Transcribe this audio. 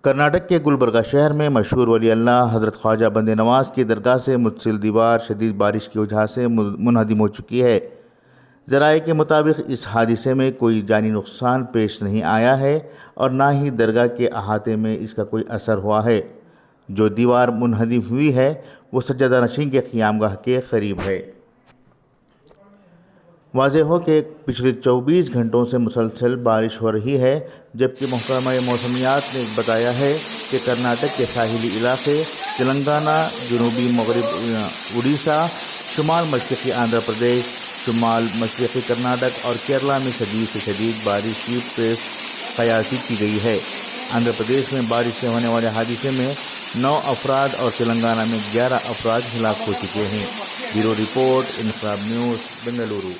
کرناٹک کے گلبرگہ شہر میں مشہور ولی اللہ حضرت خواجہ بند نواز کی درگاہ سے متصل دیوار شدید بارش کی وجہ سے منہدم ہو چکی ہے۔ ذرائع کے مطابق اس حادثے میں کوئی جانی نقصان پیش نہیں آیا ہے اور نہ ہی درگاہ کے احاطے میں اس کا کوئی اثر ہوا ہے۔ جو دیوار منہدم ہوئی ہے وہ سجادہ نشین کے قیامگاہ کے قریب ہے۔ واضح ہو کہ پچھلے 24 گھنٹوں سے مسلسل بارش ہو رہی ہے، جبکہ محکمہ موسمیات نے بتایا ہے کہ کرناٹک کے ساحلی علاقے، تلنگانہ، جنوبی مغرب اڑیسہ، شمال مشرقی آندھرا پردیش، شمال مشرقی کرناٹک اور کیرلا میں شدید سے شدید بارش کی قیاسی کی گئی ہے۔ آندھرا پردیش میں بارش سے ہونے والے حادثے میں 9 افراد اور تلنگانہ میں 11 افراد ہلاک ہو چکے ہیں۔ بیورو رپورٹ، انقلاب نیوز، بنگلورو۔